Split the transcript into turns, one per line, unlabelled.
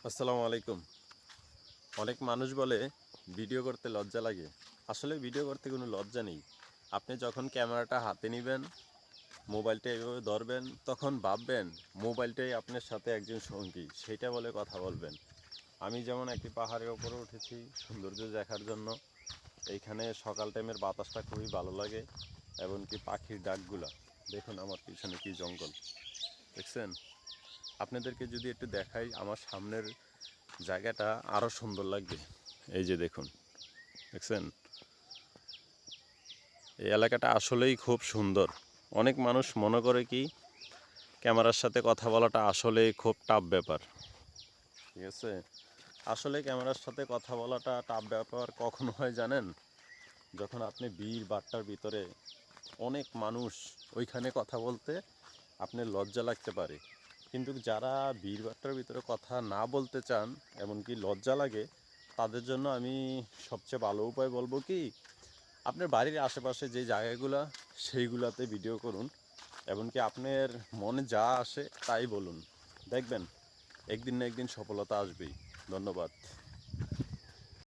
আসসালামু আলাইকুম। অনেক মানুষ বলে ভিডিও করতে লজ্জা লাগে। আসলে ভিডিও করতে কোনো লজ্জা নেই। আপনি যখন ক্যামেরাটা হাতে নেবেন, মোবাইলটা এভাবে ধরবেন, তখন ভাববেন মোবাইলটাই আপনার সাথে একজন সঙ্গী, সেইটা বলে কথা বলবেন। আমি যেমন একটি পাহাড়ের ওপরে উঠেছি সৌন্দর্য দেখার জন্য। এইখানে সকাল টাইমের বাতাসটা খুবই ভালো লাগে, এমনকি পাখির ডাকগুলা। দেখুন আমার পিছনে কি জঙ্গল, দেখছেন? আপনাদেরকে যদি একটু দেখাই, আমার সামনের জায়গাটা আরও সুন্দর লাগবে। এই যে দেখুন, দেখছেন? এই এলাকাটা আসলেই খুব সুন্দর। অনেক মানুষ মনে করে কি ক্যামেরার সাথে কথা বলাটা আসলেই খুব টাফ ব্যাপার, ঠিক আছে? আসলে ক্যামেরার সাথে কথা বলাটা টাফ ব্যাপার কখন হয় জানেন? যখন আপনি ভিড় বাট্টার ভিতরে অনেক মানুষ, ওইখানে কথা বলতে আপনার লজ্জা লাগতে পারে। কিন্তু যারা ভিড় বাট্টার ভিতরে কথা না বলতে চান, এমনকি লজ্জা লাগে, তাদের জন্য আমি সবচেয়ে ভালো উপায় বলবো কি, আপনার বাড়ির আশেপাশে যে জায়গাগুলো সেইগুলোতে ভিডিও করুন, এমনকি আপনার মনে যা আসে তাই বলুন। দেখবেন একদিন না একদিন সফলতা আসবেই। ধন্যবাদ।